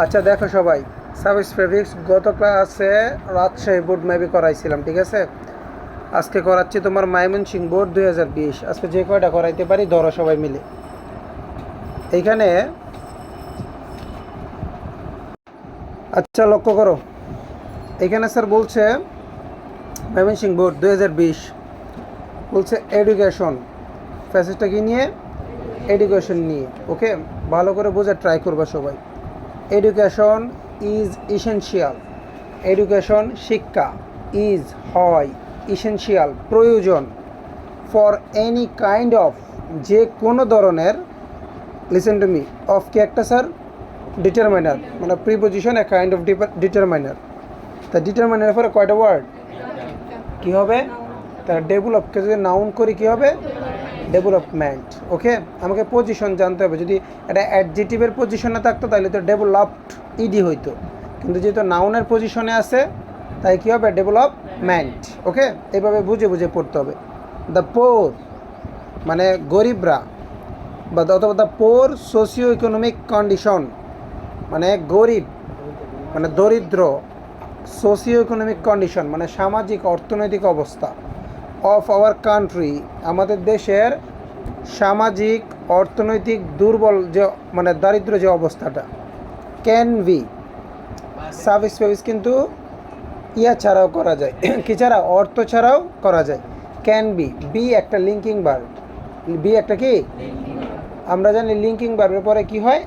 আচ্ছা দেখো সবাই, সার্ভিস প্রেফিক্স গত ক্লাসে রাজশাহী বোর্ড মেবি করাইছিলাম, ঠিক আছে। আজকে করাচ্ছি তোমার ময়মনসিংহ বোর্ড 2020। আজকে যে কয়টা করাইতে পারি ধরো সবাই মিলে। এইখানে আচ্ছা লক্ষ্য করো, এখানে স্যার বলছে ময়মনসিংহ বোর্ড 2020 বলছে এডুকেশন, ফ্যাসেজটা কি নিয়ে? এডুকেশন নিয়ে। ওকে, ভালো করে বোঝার ট্রাই করবা সবাই। Education is essential. এডুকেশন শিক্ষা ইজ হয়, ইসেনশিয়াল প্রয়োজন, ফর এনি কাইন্ড অফ যে কোনো ধরনের, লিসেন টু মি, অফ কি একটা স্যার? ডিটারমাইনার, মানে preposition a kind of determiner. তা ডিটারমাইনারের পরে কয়টা ওয়ার্ড কি হবে? তার ডেভেলপকে যদি নাউন করি কি হবে? ডেভেলপমেন্ট। ওকে, আমাকে পজিশন জানতে হবে। যদি এটা অ্যাডজেটিভের পজিশনে থাকতো তাহলে তো ডেভেলপড ইডি হইতো, কিন্তু যেহেতু নাউনের পজিশনে আছে তাই কী হবে? ডেভেলপমেন্ট। ওকে, এইভাবে বুঝে বুঝে পড়তে হবে। দ্য পোর মানে গরিবরা, বা অথবা the poor socio economic condition মানে গরিব মানে দরিদ্র, সোশিও ইকোনমিক কন্ডিশন মানে সামাজিক অর্থনৈতিক অবস্থা, অফ আওয়ার কান্ট্রি আমাদের দেশের সামাজিক অর্থনৈতিক দুর্বল যে মানে দারিদ্র যে অবস্থাটা, ক্যান বি সার্ভিস ফেভিস কিন্তু ইয়া ছাড়াও করা যায় কি ছাড়া? অর্থ ছাড়াও করা যায়। ক্যান বি, বি একটা লিঙ্কিং ভার্ব, বি একটা কি? আমরা জানি লিঙ্কিং ভার্বের পরে কি হয়?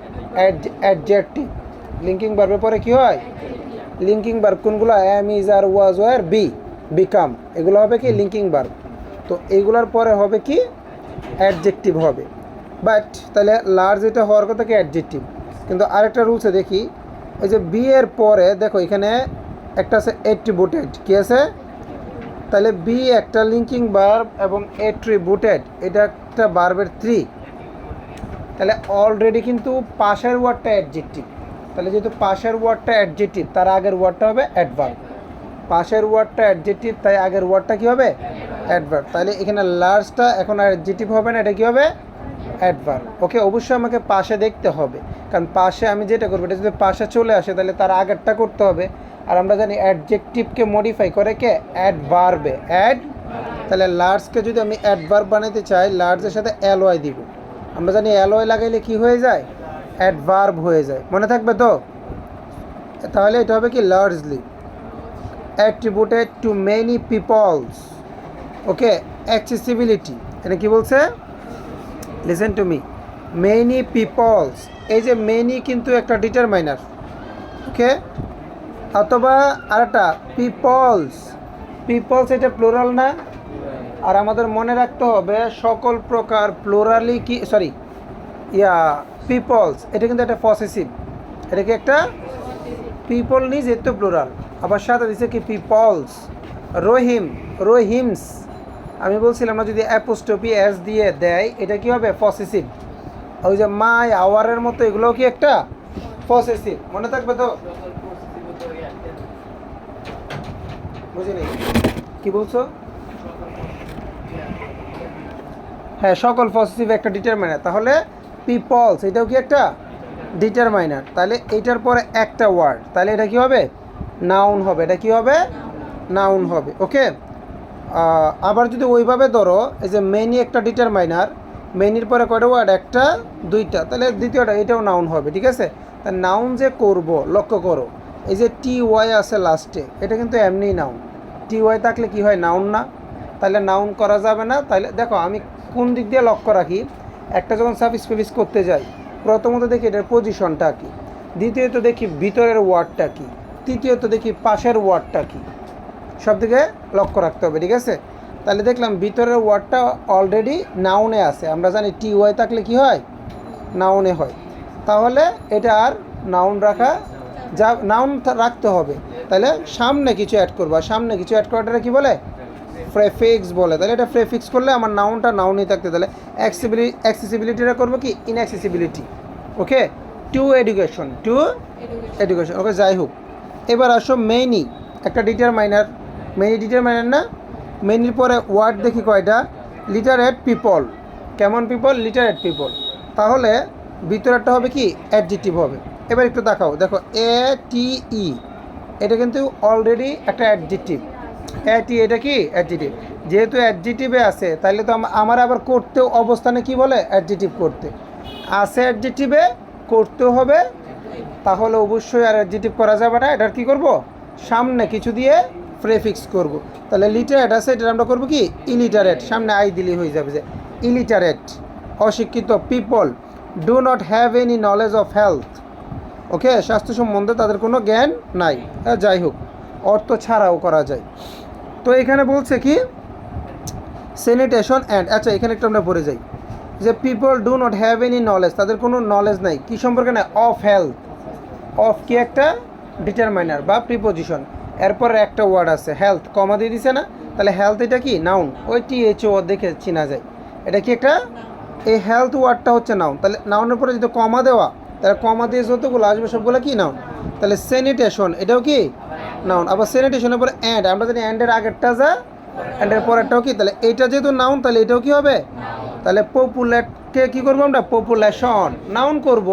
অ্যাডজেক্টিভ। লিঙ্কিং ভার্বের পরে কি হয়? লিঙ্কিং ভার্ব কোনগুলো? Am, is, are, was, were, be, become, এগুলো হবে কি লিঙ্কিং ভার্ব। তো এইগুলোর পরে হবে কি? অ্যাডজেক্টিভ হবে। বাট তাহলে লার্জ এটা হওয়ার কথা কি? অ্যাডজেক্টিভ। কিন্তু আরেকটা রুলসে দেখি, এই যে বি এর পরে দেখো এখানে একটা আছে অ্যাট্রিবিউটেড, কি আছে? তাহলে বি একটা লিঙ্কিং ভার্ব এবং অ্যাট্রিবিউটেড এটা একটা ভার্বের থ্রি। তাহলে অলরেডি কিন্তু পাশের ওয়ার্ডটা অ্যাডজেক্টিভ। তাহলে যেহেতু পাশের ওয়ার্ডটা অ্যাডজেক্টিভ, তার আগের ওয়ার্ডটা হবে অ্যাডভার্ব। পাশের ওয়ার্ডটা অ্যাডজেক্টিভ, তাই আগের ওয়ার্ডটা কী হবে? অ্যাডভার্ব। তাহলে এখানে লার্জটা এখন আর অ্যাডজেক্টিভ হবে না, এটা কী হবে? অ্যাডভার্ব। ওকে, অবশ্যই আমাকে পাশে দেখতে হবে, কারণ পাশে আমি যেটা করবো এটা যদি পাশে চলে আসে তাহলে তার আগেরটা করতে হবে। আর আমরা জানি অ্যাডজেক্টিভকে মডিফাই করে কে? অ্যাডভার্বে। তাহলে লার্জকে যদি আমি অ্যাডভার্ব বানাতে চাই, লার্জের সাথে এলওয়াই দিব। আমরা জানি এলওয়াই লাগাইলে কি হয়ে যায়? অ্যাডভার্ব হয়ে যায়, মনে থাকবে তো? তাহলে এটা হবে কি? Largely attributed to many peoples. Okay, accessibility, এটা কি বলছে? Listen to me, many peoples, এই যে মেনি কিন্তু একটা ডিটারমাইনার। ওকে, অথবা আরেকটা পিপলস, পিপলস এটা প্লুরাল না? আর আমাদের মনে রাখতে হবে সকল প্রকার প্লুরালি কি, সরি পিপলস এটা কিন্তু একটা পসেসিভ। এটা কি একটা? পিপল নিজ এত প্লুরাল, আবার সাথে দিচ্ছে কি? পিপলস। রহিম, রহিমস, আমি বলছিলাম না যদি অ্যাপোস্ট্রফি এস দিয়ে দেয় এটা কি হবে? পসেসিভ। ওই যে মাই, আওয়ারের মতো এগুলোও কি একটা পসেসিভ, মনে থাকবে তো? বুঝিনি কি বলছো? হ্যাঁ, সকল পসেসিভ একটা ডিটারমাইনার। তাহলে পিপলস এটাও কি একটা ডিটারমাইনার। তাহলে এটার পরে একটা ওয়ার্ড, তাহলে এটা কি হবে? নাউন হবে। এটা কি হবে? নাউন হবে। ওকে, আবার যদি ওইভাবে ধরো, এই যে মেনি একটা ডিটারমাইনার, মেনির পরে কয়টা ওয়ার্ড? একটা, দুইটা, তাহলে দ্বিতীয়টা এটাও নাউন হবে। ঠিক আছে, তা নাউন যে করব, লক্ষ্য করো, এই যে টি ওয়াই আছে লাস্টে, এটা কিন্তু এমনি নাউন। টি ওয়াই থাকলে কি হয়? নাউন না? তাহলে নাউন করা যাবে না। তাহলে দেখো আমি কোন দিক দিয়ে লক্ষ্য রাখি, একটা যখন সার্ভিস ফেভিস করতে যাই, প্রথমত দেখি এটার পজিশনটা কী, দ্বিতীয়ত দেখি ভিতরের ওয়ার্ডটা কী, তৃতীয়ত দেখি পাশের ওয়ার্ডটা কী, সব দিকে লক্ষ্য রাখতে হবে। ঠিক আছে, তাহলে দেখলাম ভিতরের ওয়ার্ডটা অলরেডি নাউনে আছে। আমরা জানি টি ওয়াই থাকলে কি হয়? নাউনে হয়। তাহলে এটা আর নাউন রাখা যা, নাউন রাখতে হবে। তাহলে সামনে কিছু অ্যাড করবো, সামনে কিছু অ্যাড করাটা কী বলে? প্রেফিক্স বলে। তাহলে এটা প্রেফিক্স করলে আমার নাউনটা নাউনই থাকতে। তাহলে অ্যাক্সেসিবিলিটিটা করবো কি? ইনঅ্যাক্সেসিবিলিটি। ওকে, টু এডুকেশন, টু এডুকেশন। ওকে, যাই হোক, এবার আসো মেনি একটা ডিটারমাইনার। মেনি ডিটারমাইনার না? মেনির পরে ওয়ার্ড দেখি কয়টা? Literate people. কেমন পিপল? Literate people. তাহলে ভিতরেরটা হবে কি? অ্যাডজেক্টিভ হবে। এবার একটু দেখাও, দেখো এ টি ই, এটা কিন্তু অলরেডি একটা অ্যাডজেক্টিভ। এ টি এটা কি অ্যাডজেক্টিভ, যেহেতু অ্যাডজেক্টিভে আছে তাহলে তো আমার আবার করতেও অবস্থানে কি বলে অ্যাডজেক্টিভ করতে আছে, অ্যাডজেক্টিভে করতেও হবে, তাহলে অবশ্যই আর অ্যাডজেক্টিভ করা যাবে না, এটার কি করব সামনে কিছু দিয়ে প্রেফিক্স করব। তাহলে লিটারেট আছে, এটা আমরা করবো কি ইলিটারেট, সামনে আই দিলি হয়ে যাবে যে ইলিটারেট, অশিক্ষিত people do not have any knowledge of health. Okay, স্বাস্থ্য সম্বন্ধে তাদের কোনো জ্ঞান নাই। যাই হোক, অর্থ ছাড়াও করা যায়। তো এখানে বলছে কি স্যানিটেশন অ্যান্ড, আচ্ছা এখানে একটু আমরা পড়ে যাই যে people do not have any knowledge, তাদের কোনো নলেজ নাই কী সম্পর্কে না, অফ হেলথ। অফ কি একটা ডিটারমাইনার বা প্রিপোজিশন, এরপরে একটা ওয়ার্ড আছে হেলথ, কমা দিয়ে দিছে না, তাহলে হেলথ এটা কি নাউন, ওই টিএচও দেখে চিনা যায়, এটা কি একটা, এই হেলথ ওয়ার্ডটা হচ্ছে নাউন। তাহলে নাউনের পরে যদি কমা দেওয়া, তাহলে কমা দিয়ে যতগুলো আসবে সবগুলো কি নাউন। তাহলে স্যানিটেশন এটাও কি নাউন। আবার স্যানিটেশনের পরে অ্যান্ড, আমরা জানি অ্যান্ডের আগেরটা যা অ্যান্ডের পরেরটাও কি, তাহলে এইটা যেহেতু নাউন তাহলে এটাও কি হবে, তাহলে পপুলেটকে কী করবো আমরা, পপুলেশন নাউন করব।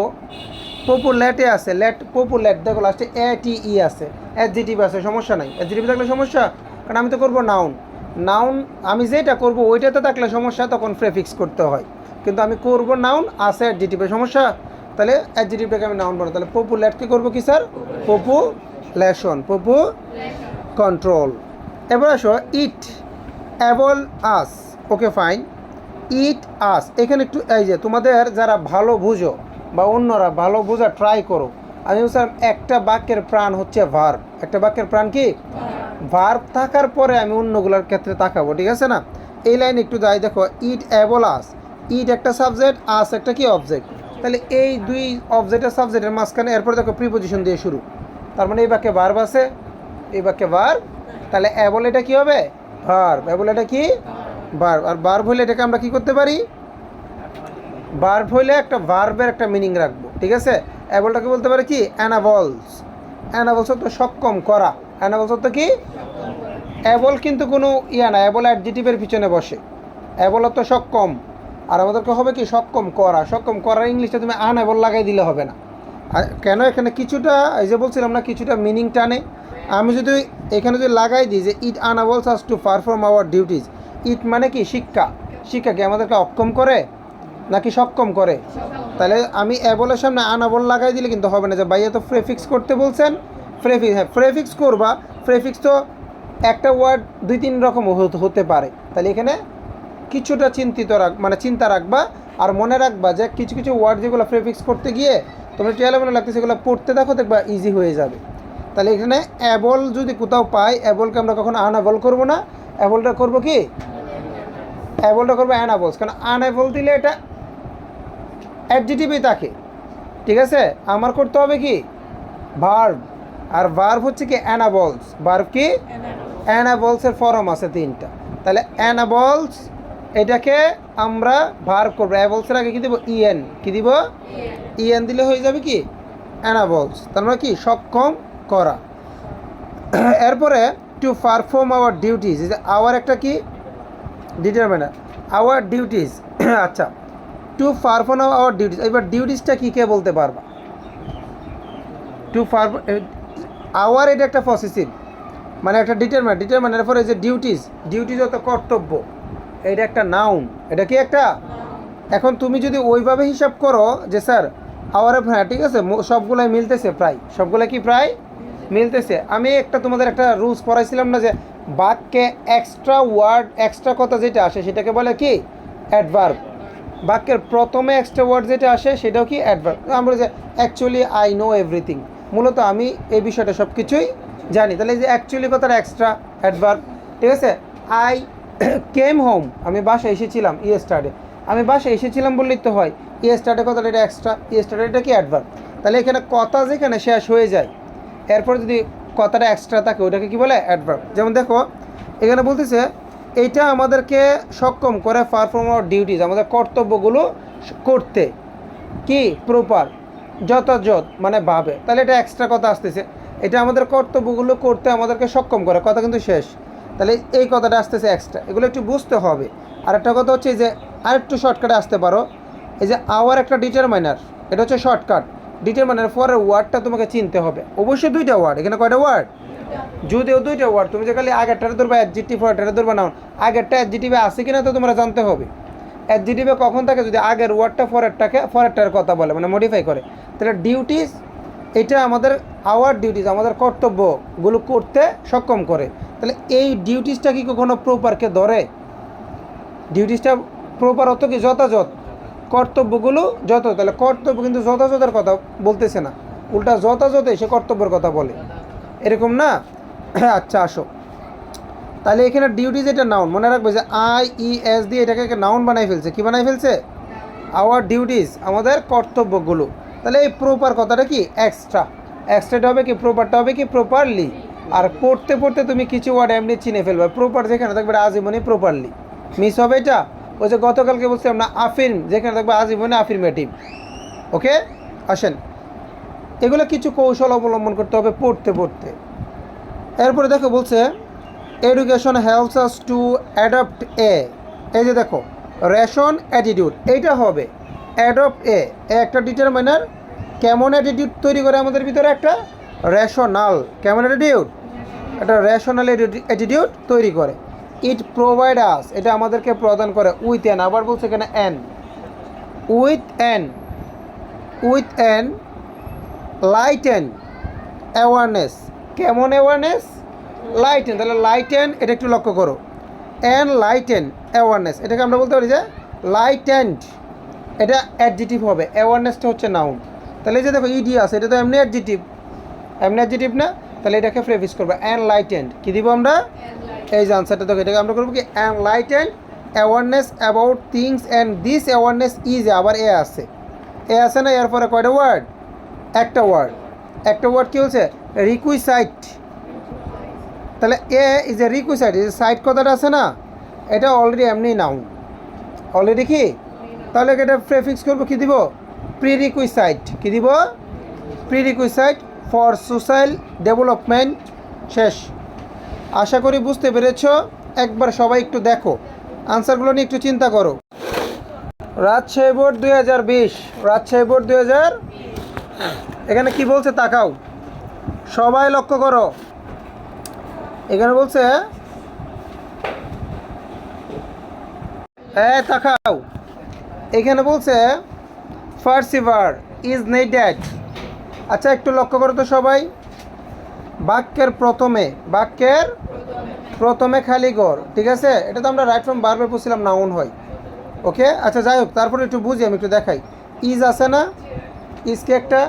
পপুলেটে আছে, লেট পপুলেট, দেখো লাস্টে এ টি ই আছে, অ্যাডজেক্টিভ আছে, সমস্যা নাই, অ্যাডজেক্টিভ থাকলে সমস্যা, কারণ আমি তো করবো নাউন। নাউন আমি যেটা করব ওইটাতে থাকলে সমস্যা, তখন প্রেফিক্স করতে হয়, কিন্তু আমি করব নাউন আছে অ্যাডজেক্টিভের সমস্যা, তাহলে অ্যাডজেক্টিভটাকে আমি নাউন বানাবো। তাহলে পপুলেটকে করবো কি স্যার, পপুলেশন, কন্ট্রোল। এবার আসো ইট অ্যাবল আস, ওকে ফাইন, ইট আস, এখানে একটু এই যে তোমাদের যারা ভালো বুঝো বা অন্যরা ভালো বোঝা ট্রাই করো, আমি বলছিলাম একটা বাক্যের প্রাণ হচ্ছে ভার্ব, একটা বাক্যের প্রাণ কি ভার্ব থাকার পরে আমি অন্যগুলোর ক্ষেত্রে তাকাবো, ঠিক আছে না। এই লাইন একটু যাই, দেখো ইট অ্যাবল আস, ইট একটা সাবজেক্ট, আস একটা কি অবজেক্ট, তাহলে এই দুই অবজেক্টের সাবজেক্টের মাঝখানে এরপর দেখো প্রিপোজিশন দিয়ে শুরু, তার মানে এই বাক্যে ভার্ব আছে, এই বাক্যে ভার্ব, তাহলে অ্যাবল এটা কি হবে ভার্ব, অ্যাবল এটা কি ভার্ব, আর ভার্ব হলে এটাকে আমরা কি করতে পারি, ভার্ব হইলে একটা ভার্বের একটা মিনিং রাখবো, ঠিক আছে। অ্যাবলটাকে বলতে পারে কি অ্যানাবলস, অ্যানাবলস তো সক্ষম করা, অ্যানাবলস তো কি অ্যাবল কিন্তু কোনো ইয়া না, অ্যাবল অ্যাডজেক্টিভের পিছনে বসে, অ্যাবল তো সক্ষম, আর আমাদেরকে হবে কি সক্ষম করা, সক্ষম করার ইংলিশটা তুমি আনএবল লাগাই দিলে হবে না। আর কেন এখানে কিছুটা এই যে বলছিলাম না কিছুটা মিনিং টানে, আমি যদি এখানে যদি লাগাই দিই যে it enables us to perform our duties, it মানে কি শিক্ষা, শিক্ষা কি আমাদেরকে অক্ষম করে নাকি সক্ষম করে, তাহলে আমি অ্যাবলের সামনে আনাবল লাগাই দিলে কিন্তু হবে না, যে ভাইয়া তো প্রেফিক্স করতে বলছেন, প্রেফিক্স, হ্যাঁ প্রেফিক্স করবা, প্রেফিক্স তো একটা ওয়ার্ড দুই তিন রকম হতে পারে, তাহলে এখানে কিছুটা মানে চিন্তা রাখবা, আর মনে রাখবা যে কিছু কিছু ওয়ার্ড যেগুলো প্রেফিক্স করতে গিয়ে তোমরা টেলে মনে লাগতেছে সেগুলো পড়তে দেখো, দেখবা ইজি হয়ে যাবে। তাহলে এখানে অ্যাবল যদি কোথাও পাই, অ্যাবলকে আমরা কখনো আনএবল করবো না, অ্যাবলটা করবো কি, অ্যাবলটা করবো অ্যানাবলস, কারণ আনএবল দিলে এটা অ্যাডজেক্টিভই থাকে, ঠিক আছে। আমার করতে হবে কি ভার্ব, আর ভার্ব হচ্ছে কি অ্যানাবলস, ভার্ব কি অ্যানাবলসের ফর্ম আছে তিনটা, তাহলে অ্যানাবলস এটাকে আমরা ভার্ব করবো, অ্যাবলসের আগে কি দিব ইএন, কি দিব ইএন দিলে হয়ে যাবে কি অ্যানাবলস, তার মানে কি সক্ষম করা। এরপরে to perform our duties, our একটা কি ডিটারমিনার, আওয়ার ডিউটিস, আচ্ছা টু পারফর্ম আওয়ার ডিউটিস, এবার ডিউটিসটা কী কে বলতে পারবা, টু পারফর্ম আওয়ার এটা একটা পসেসিভ, মানে একটা ডিটারমিনার পরে যে ডিউটিস, ডিউটিস হতো কর্তব্য, এটা একটা নাউন, এটা কি একটা, এখন তুমি যদি ওইভাবে হিসাব করো যে স্যার আওয়ার, হ্যাঁ ঠিক আছে সবগুলাই মিলতেছে, প্রায় সবগুলো কি প্রায় মিলতেছে। আমি একটা তোমাদের একটা রুলস পড়াইছিলাম না, যে বাক্যে এক্সট্রা ওয়ার্ড এক্সট্রা কথা যেটা আসে সেটাকে বলে কি অ্যাডভার্ব, বাক্যের প্রথমে এক্সট্রা ওয়ার্ড যেটা আসে সেটাও কি অ্যাডভার্ব। আমরা যে অ্যাকচুয়ালি আই নো এভরিথিং, মূলত আমি এই বিষয়টা সব কিছুই জানি, তাহলে এই যে অ্যাকচুয়ালি কথাটা এক্সট্রা অ্যাডভার্ব, ঠিক আছে। আই কেম হোম, আমি বাসায় এসেছিলাম, ইয়েস্টারডে, আমি বাসায় এসেছিলাম বললেই তো হয়, ইয়েস্টারডে কথাটা এটা এক্সট্রা, ইয়েস্টারডে এটা কি অ্যাডভার্ব, তাহলে এখানে কথা যেখানে শেষ হয়ে যায় এরপর যদি কথাটা এক্সট্রা থাকে ওটাকে কি বলে অ্যাডভার্ব। যেমন দেখো এখানে বলতেছে এইটা আমাদেরকে সক্ষম করে পারফর্ম আওয়ার ডিউটিস, আমাদের কর্তব্যগুলো করতে কি প্রপার যথাযথ মানে ভাবে, তাহলে এটা এক্সট্রা কথা আসতেছে, এটা আমাদের কর্তব্যগুলো করতে আমাদেরকে সক্ষম করে, কথা কিন্তু শেষ, তাহলে এই কথাটা আসতেছে এক্সট্রা, এগুলো একটু বুঝতে হবে। আর একটা কথা হচ্ছে যে আরেকটু শর্টকাটে আসতে পারো, এই যে আওয়ার একটা ডিটারমাইনার, এটা হচ্ছে শর্টকাট, ডিটারমাইনার পরের ওয়ার্ডটা তোমাকে চিনতে হবে। অবশ্যই দুইটা ওয়ার্ড, এখানে কয়টা ওয়ার্ড? যদিও দুইটা ওয়ার্ড, তুমি যে খালি আগেরটারে ধরবা অ্যাডজেক্টিভ, পরেরটারে ধরবা নাউন। আগেরটা অ্যাডজেক্টিভে আছে কিনা তো তোমরা জানতে হবে। অ্যাডজেক্টিভে কখন থাকে? যদি আগের ওয়ার্ডটা পরেরটার কথা বলে, মানে মডিফাই করে। তাহলে ডিউটিস, এটা আমাদের আওয়ার ডিউটিস, আমাদের কর্তব্যগুলো করতে সক্ষম করে। তাহলে এই ডিউটিসটা কি কখনো প্রপারকে ধরে? ডিউটিসটা প্রপার অত কি যথাযথ, কর্তব্যগুলো যত। তাহলে কর্তব্য কিন্তু যথাযথের কথা বলতেছে না, উল্টা যথাযথে সে কর্তব্যের কথা বলে, এরকম না? আচ্ছা আসো, তাহলে এখানে ডিউটিস এটা নাউন, মনে রাখবে যে IES দিয়ে এটাকে নাউন বানাই ফেলছে। কি বানাই ফেলছে? আওয়ার ডিউটিস, আমাদের কর্তব্যগুলো। তাহলে এই প্রপার কথাটা কি? এক্সট্রাটা হবে কি? প্রপারটা হবে কি? প্রপারলি। আর পড়তে পড়তে তুমি কিছু ওয়ার্ড এমনি চিনে ফেলবে। প্রপার যেখানে থাকবে আজীবনই প্রপারলি, মিস হবে এটা। ওই যে গতকালকে বলছিলাম না, আফির্ম, যেখানে থাকবে আজীবনে আফির্মেটিভ। ওকে, আসেন, এগুলো কিছু কৌশল অবলম্বন করতে হবে পড়তে পড়তে। এরপরে দেখো বলছে education helps us to adopt a, এই যে দেখো রেশন অ্যাটিটিউড, এইটা হবে অ্যাডপ্ট এ, একটা ডিটারমাইনার কেমন অ্যাটিটিউড তৈরি করে আমাদের ভিতরে? একটা রেশনাল, কেমন অ্যাটিটিউড? একটা রেশনাল অ্যাটিটিউড তৈরি করে। ইট প্রোভাইড আস, এটা আমাদেরকে প্রদান করে উইথ অ্যান, আবার বলছে এখানে an, with an lighten awareness, কেমন অ্যাওয়ারনেস? লাইটেন, তাহলে লাইটেন এটা একটু লক্ষ্য করো, অ্যান্ড লাইটেন অ্যাওয়ারনেস, এটাকে আমরা বলতে পারি যে লাইটেন্ড, এটা অ্যাডজেটিভ হবে, অ্যাওয়ারনেসটা হচ্ছে নাউন। তাহলে এই যে দেখো ইডি আছে, এটা তো এমনি অ্যাডজেটিভ না? তাহলে এটাকে প্রেফিস করবো অ্যান্ড লাইটেন্ড, কী দিব আমরা? এই যে আনসারটা দেখো, এটাকে আমরা করবো কি? And lightened awareness about things and this awareness is, আবার এ আছে না? এরপরে কয়টা ওয়ার্ড? একটা ওয়ার্ড কি হচ্ছে? রিকুইসাইট। তাহলে এ ইজ এ রিকুইসাইট, এই যে সাইট কথাটা আছে না, এটা অলরেডি এমনি নাউন, অলরেডি কি? তাহলে এটা প্রেফিক্স করবো, কি দিব? প্রিরিকুইসাইট। কি দিব? প্রিরিকুইসাইট ফর সোশ্যাল ডেভেলপমেন্ট। শেষ। আশা করি বুঝতে পেরেছ। একবার সবাই একটু দেখো, আনসারগুলো নিয়ে একটু চিন্তা করো। রাজশাহী বোর্ড 2020, রাজশাহী বোর্ড 2000, এখানে কি বলছে তাকাও, সবাই লক্ষ্য করো। এখানে বলছে তাকাও, এখানে বলছে পারসিভার ইজ নেডেড। আচ্ছা একটু লক্ষ্য করো তো সবাই, বাক্যের প্রথমে খালি ঘর, ঠিক আছে? এটা তো আমরা রাইট ফ্রম ভার্বে পড়ছিলাম, নাউন হয়। ওকে, আচ্ছা যাই হোক, তারপরে একটু বুঝি, আমি একটু দেখাই। ইজ আছে না, ইজকে একটা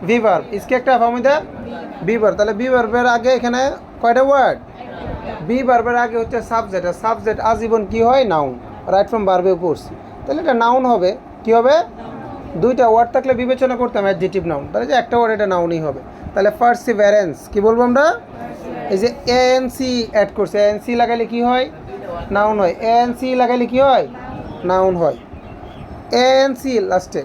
ভিভার, ইজকে একটা ফামিদা ভিভার, তাহলে ভিভার্বের আগে এখানে কয়টা ওয়ার্ড? ভিভার্বের আগে হচ্ছে সাবজেক্ট, আর সাবজেক্ট আজীবন কি হয়? নাউন। রাইট ফ্রম ভার্বে পড়ছি, তাহলে এটা নাউন হবে। কি হবে? দুইটা ওয়ার্ড থাকলে বিবেচনা করতাম অ্যাডজেক্টিভ নাউন, তাহলে যে একটা ওয়ার্ড এটা নাউনই হবে। তাহলে পারসিভারেন্স কি বলবো আমরা? এই যে এএনসি অ্যাড করছে, এএনসি লাগাইলে কি হয়? নাউন হয়। এএনসি লাগাইলে কি হয়? নাউন হয়। এএনসি লাস্টে,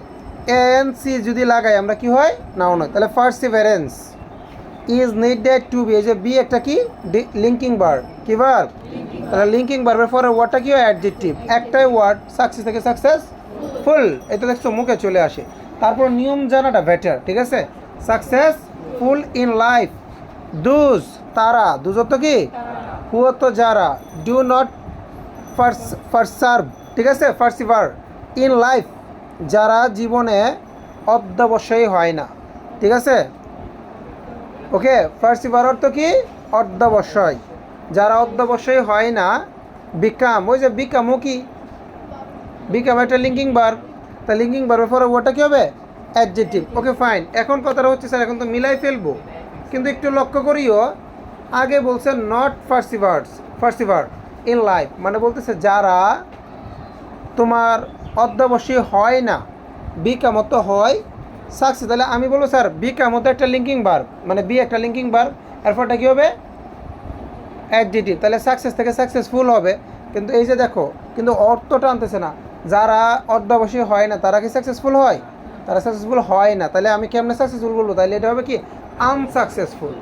এএনসি যদি লাগাই আমরা কি হয়? নাউন হয়। তাহলে perseverance is needed to be, এই যে বি একটা কি? লিঙ্কিং ভার্ব, কি ভার্ব? তাহলে লিঙ্কিং ভার্বের পরে ওয়ার্ডটা কি হয়? অ্যাডজেক্টিভ। একটাই ওয়ার্ড, সাকসেস থেকে সাকসেসফুল, এটা দেখছো মুখে চলে আসে। তারপর নিয়ম জানাটা বেটার, ঠিক আছে? সাকসেসফুল ইন লাইফ, দুজ তারা, দুজ অর্থ কি? হু অর্থ যারা, ডু নট পারসার্ভ, ঠিক আছে? পারসিভার ইন লাইফ, যারা জীবনে অধ্যবসায়ী হয় না, ঠিক আছে? ওকে, পারসিভার অর্থ কি? অধ্যবসায়, যারা অধ্যবসায়ী হয় না। বিকাম, ওই যে বিকামও কি? বিকাম একটা লিঙ্কিং ভার্ব, তা লিঙ্কিং ভার্বের পরে ওটা কী হবে? অ্যাডজেক্টিভ। ওকে ফাইন, এখন কথাটা হচ্ছে স্যার এখন তো মিলাই ফেলবো, কিন্তু একটু লক্ষ্য করিও, আগে বলছে নট পারসিভার ইন লাইফ, মানে বলতেছে যারা তোমার অধ্যবসায়ী হয় না। বিকামত হয় সাকসেস, তাহলে আমি বলবো স্যার বিকামত একটা লিঙ্কিং ভার্ব, মানে বি একটা লিঙ্কিং ভার্ব, এরপরটা কী হবে? অ্যাডজেক্টিভ। তাহলে সাকসেস থেকে সাকসেসফুল হবে, কিন্তু এই যে দেখো, কিন্তু অর্থটা আনতেছে না। যারা অধ্যবসায়ী হয় না তারা কি সাকসেসফুল হয়? তারা সাকসেসফুল হয় না, তাহলে আমি কেমনে সাকসেসফুল বলবো? তাহলে এটা হবে কি? আনসাকসেসফুল।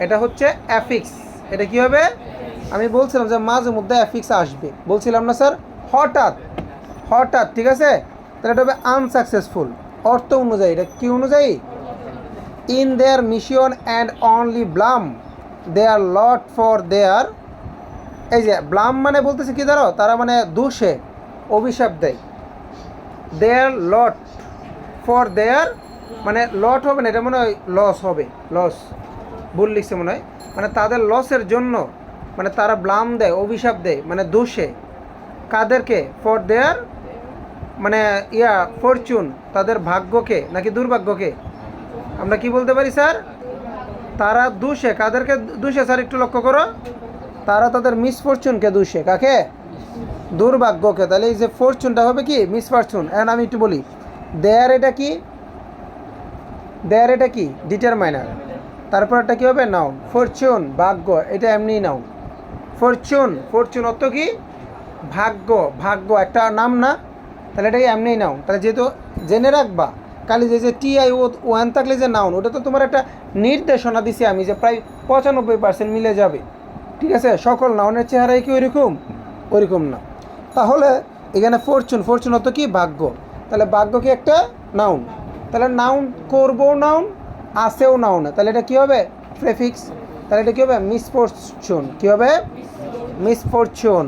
এটা হচ্ছে অ্যাফিক্স, এটা কি হবে? আমি বলছিলাম যে মাঝে মধ্যে অ্যাফিক্স আসবে, বলছিলাম না স্যার? হঠাৎ, ঠিক আছে? তাহলে এটা হবে আনসাকসেসফুল, অর্থ অনুযায়ী। এটা কি অনুযায়ী? In their mission and only blame their lot for their, এই যে ব্লাম মানে বলতেছে কি ধরো, তারা মানে দোষে অভিশাপ দেয়। দেয়ার লট ফর দেয়ার মানে লট হবে না, এটা মনে হয় লস হবে, লস ভুল লিখছে মনে হয়, মানে তাদের লসের জন্য মানে তারা ব্লাম দেয়, অভিশাপ দেয়, মানে দোষে কাদেরকে, ফর দেয়ার মানে ফরচুন, তাদের ভাগ্যকে নাকি দুর্ভাগ্যকে, আমরা কি বলতে পারি স্যার? তারা দোষে কাদেরকে দোষে স্যার একটু লক্ষ্য করো, তারা তাদের মিসফরচুনকে দোষে, কাকে? দুর্ভাগ্যকে। তাহলে এই যে ফরচুনটা হবে কি মিসফরচুন। এখন আমি একটু বলি, দেয়ার এটা কি, দেয়ার এটা কি ডিটারমাইনার, তারপর এটা কী হবে নাউন, ফরচুন ভাগ্য, এটা এমনি নাউন। ফরচুন, ফরচুন অর্থ কি ভাগ্য, ভাগ্য একটা নাম না, তাহলে এটাকে এমনি নাউন। তাহলে যেহেতু জেনে রাখবা কালি যে টিআই ওয়ান থাকলে যে নাউন, ওটা তো তোমার একটা নির্দেশনা দিছি আমি যে প্রায় 95% মিলে যাবে, ঠিক আছে? সকল নাউনের চেহারাই কি ওইরকম? ওইরকম না। তাহলে এখানে ফরচুন, ফরচুন অর্থ কি ভাগ্য, তাহলে ভাগ্য কি একটা নাউন, তাহলে নাউন করবো নাউন, আসেও নাউন, তাহলে এটা কী হবে প্রেফিক্স, তাহলে এটা কী হবে মিসফরচুন, কী হবে মিসফরচুন।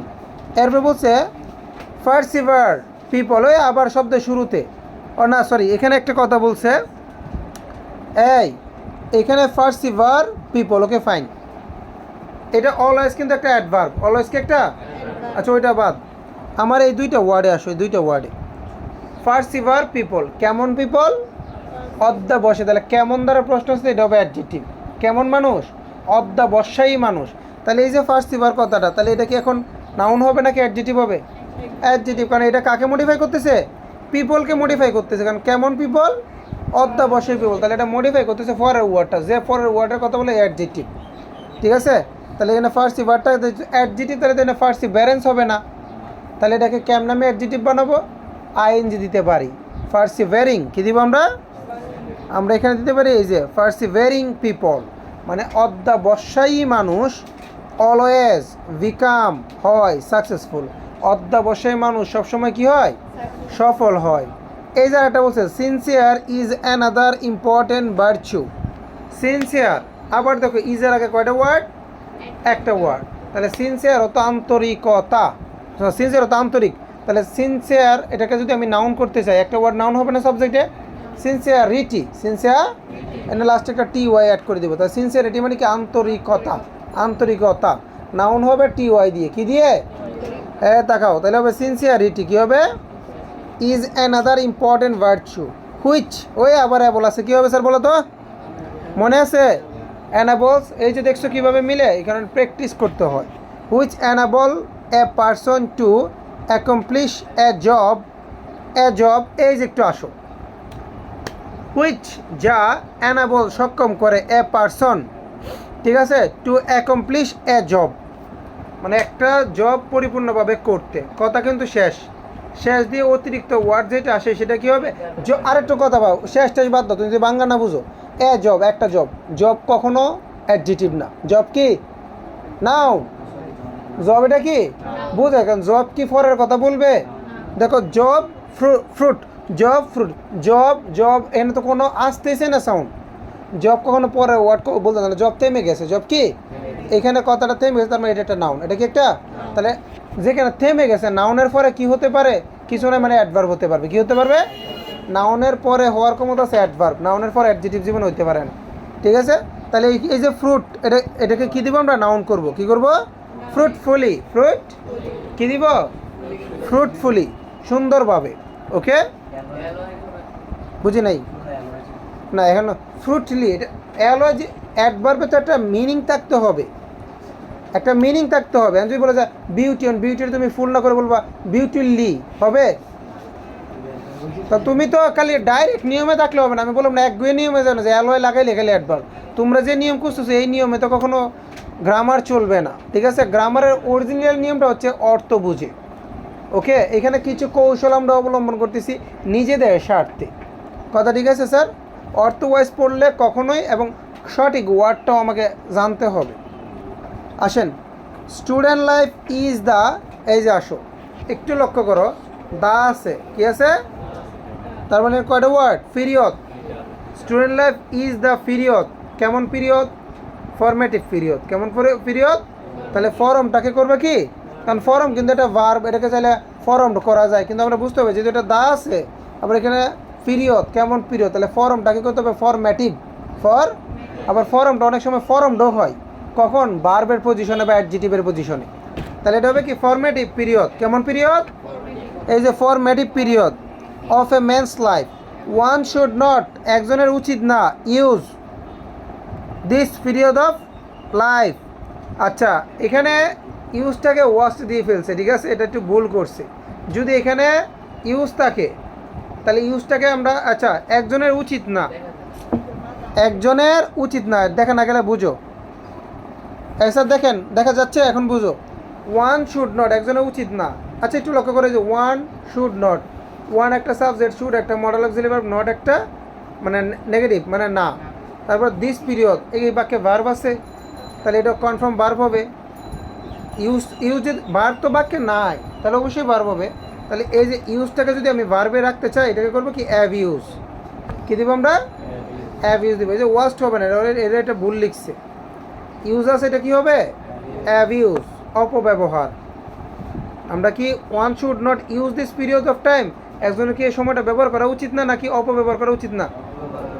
এরপর বলছে পারসিভার পিপল, ওই আবার শব্দের শুরুতে, ও না সরি এখানে একটা কথা বলছে, এই এখানে পারসিভার পিপল, ওকে ফাইন, এটা অলওয়েজ কিন্তু একটা অ্যাডভার্ব, অলওয়েজ কি একটা, আচ্ছা ওইটা বাদ, আমার এই দুইটা ওয়ার্ডে আসো, এই দুইটা ওয়ার্ডে পারসিভার পিপল, কেমন পিপল, অধ্যবসায়ী, তাহলে কেমন দ্বারা প্রশ্ন আসছে, এটা হবে অ্যাডজেক্টিভ, কেমন মানুষ, অধ্যবসায়ী মানুষ। তাহলে এই যে পারসিভার কথাটা, তাহলে এটা কি এখন নাউন হবে নাকি অ্যাডজেক্টিভ হবে? অ্যাডজেক্টিভ, কারণ এটা কাকে মডিফাই করতেছে, পিপলকে মডিফাই করতেছে, কারণ কেমন পিপল, অধ্যবসায়ী পিপল, তাহলে এটা মডিফাই করতেছে পরের ওয়ার্ডটা, যে পরের ওয়ার্ডের কথা বলে অ্যাডজেক্টিভ, ঠিক আছে? তাহলে এখানে পারসিভারটা অ্যাডজেক্টিভ, তাহলে এখানে পারসিভারেন্স হবে না, তাহলে এটাকে কেম নামে অ্যাডজেক্টিভ বানাবো, আইএনজি দিতে পারি, পারসিভারিং কী দিব আমরা, আমরা এখানে দিতে পারি এই যে পারসিভারিং পিপল, মানে অধ্যবসায়ী মানুষ অলওয়েজ বিকাম হয় সাকসেসফুল, অধ্যবসায়ী মানুষ সবসময় কি হয়, সফল হয়। এই জায়গাটা বলছে sincere is another important virtue, sincere, আবার দেখো ইজের আগে কয়টা ওয়ার্ড, একটা ওয়ার্ড, তাহলে সিনসিয়ার হতো আন্তরিকতা, সিনসিয়ার হতো আন্তরিক, তাহলে সিনসিয়ার এটাকে যদি আমি নাউন করতে চাই, একটা ওয়ার্ড নাউন হবে না সাবজেক্টে, সিনসিয়ারিটি, সিনসিয়ার এনে লাস্টে একটা টি ওয়াই অ্যাড করে দেবো, তাহলে সিনসিয়ারিটি মানে কি আন্তরিকতা, আন্তরিকতা, নাউন হবে টি ওয়াই দিয়ে, কি দিয়ে, হ্যাঁ তাকাও, তাহলে হবে সিনসিয়ারিটি, কী হবে, is another important virtue which, ওই আবার অ্যাবল আছে, কী হবে স্যার বলো তো, মনে আছে? অ্যানাবলস, এই যে দেখছো কীভাবে মিলে, এখানে প্র্যাকটিস করতে হয়। Which enable a person to accomplish A job, A job, এই যে একটু আসো, হুইচ যা অ্যানাবল সক্ষম করে এ পারসন, ঠিক আছে, টু অ্যাকমপ্লিশ এ জব মানে একটা জব পরিপূর্ণভাবে করতে, কথা কিন্তু শেষ, শেষ দিয়ে অতিরিক্ত ওয়ার্ড যেটা আসে সেটা কী হবে, আরেকটু কথা পাও, শেষ টেস বাদ দাও, তুমি যদি বাংলা না বুঝো, এ জব একটা জব, জব কখনো অ্যাডজেক্টিভ না, জব কি নাও, জব এটা কি বুঝে, কারণ জব কি ফরের কথা বলবে, দেখো job fruit, job fruit, job job এখানে তো কোনো আসতেছে না সাউন্ড, জব কখনো পরের ওয়ার্ড বলতে না, জব থেমে গেছে, জব কি এখানে কথাটা থেমে গেছে, তার মানে এটা একটা নাউন, এটা কি একটা, তাহলে যেখানে থেমে গেছে নাউনের পরে কি হতে পারে, কিছু না মানে অ্যাডভার্ব হতে পারবে, কি হতে পারবে, নাউনের পরে হওয়ার ক্ষমতা আছে অ্যাডভার্ব, নাউনের পরে অ্যাডজেক্টিভ জীবন হইতে পারে না, ঠিক আছে? তাহলে এই যে ফ্রুট, এটাকে কী দিব আমরা, নাউন করব, কি করব, ফ্রুটফুলি, ফ্রুট কী দিব, ফ্রুটফুলি, সুন্দরভাবে, ওকে বুঝি নাই না এখন, ফ্রুটলি, এটা অ্যালো যে অ্যাডভার্বে তো একটা মিনিং থাকতে হবে, একটা মিনিং থাকতে হবে, যদি বলে যে বিউটিয়ন, বিউটির তুমি ফুল না করে বলবা বিউটিলি হবে, তা তুমি তো খালি ডাইরেক্ট নিয়মে থাকলে হবে না, আমি বললাম না একগুয়ে নিয়মে জানো যে অ্যালয় লাগাইলে খালি অ্যাডভার্ব, তোমরা যে নিয়ম করতেছো এই নিয়মে তো কখনো গ্রামার চলবে না, ঠিক আছে? গ্রামারের অরিজিনাল নিয়মটা হচ্ছে অর্থ বুঝে, ওকে? এখানে কিছু কৌশল আমরা অবলম্বন করতেছি নিজেদের স্বার্থে, কথা ঠিক আছে স্যার? অর্থ ওয়াইজ পড়লে কখনোই, এবং সঠিক ওয়ার্ডটাও আমাকে জানতে হবে। আসেন, স্টুডেন্ট লাইফ ইজ দ্য, এই যে আসো একটু লক্ষ্য করো, দা আছে, কি আছে, তার মানে কয়টা word, period, student life is the period, কেমন পিরিয়ড? Formative period. কেমন পিরিয়ড? তাহলে ফরমটাকে করবে কি? কারণ ফরম কিন্তু এটা ভার্ব, এটাকে চাইলে ফরম করা যায়, কিন্তু আমরা বুঝতে হবে যেহেতু এটা দা আছে, আবার এখানে পিরিয়ড, কেমন পিরিয়ড, তাহলে ফরমটাকে করতে হবে ফরম্যাটিভ। আবার ফরমটা অনেক সময় ফরমডও হয়, কখন? ভার্বের পজিশনে বা অ্যাডজেক্টিভের পজিশনে। তাহলে এটা হবে কি? Formative period. কেমন পিরিয়ড? এই যে formative period of a man's life, one should not, একজনের উচিত না, use this period of life. আচ্ছা, এখানে ইউজটাকে ওয়াস্ট দিয়ে ফেলছে, ঠিক আছে, এটা একটু ভুল করছে। যদি এখানে ইউজ থাকে তাহলে ইউজটাকে আমরা, আচ্ছা, একজনের উচিত না, একজনের উচিত না, দেখা না গেলে বুঝো। স্যার দেখেন, দেখা যাচ্ছে, এখন বুঝো। ওয়ান শুড নট, একজনের উচিত না। আচ্ছা, একটু লক্ষ্য করে যে ওয়ান শুড নট, ওয়ান একটা সাবজেক্ট, শুড একটা মডেল অক্সিলারি ভার্ব, নট একটা মানে নেগেটিভ মানে না। তারপর দিস পিরিয়ড, এই বাক্যে ভার্ব আছে, তাহলে এটা কনফার্ম ভার্ব হবে। ইউজের ভার্ব তো বাক্যে নাই, তাহলে অবশ্যই ভার্ব হবে। তাহলে এই যে ইউজটাকে যদি আমি ভার্বে রাখতে চাই, এটাকে করবো কি? অ্যাভ ইউজ। কী দিব আমরা? অ্যাভ ইউজ দিব। এই যে ওয়াস্ট হবে না, এটা এটা ভুল লিখছে। ইউজ আছে, এটা কী হবে? অ্যাভ ইউজ, অপব্যবহার। আমরা কি one should not use this period of time, একজনের কি এই সময়টা ব্যবহার করা উচিত না, নাকি অপব্যবহার করা উচিত না?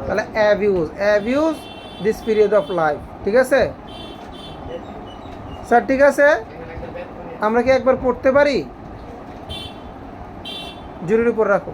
তাহলে have use this period of life. ঠিক আছে স্যার? ঠিক আছে, আমরা কি একবার পড়তে পারি? জরুরি উপর রাখো।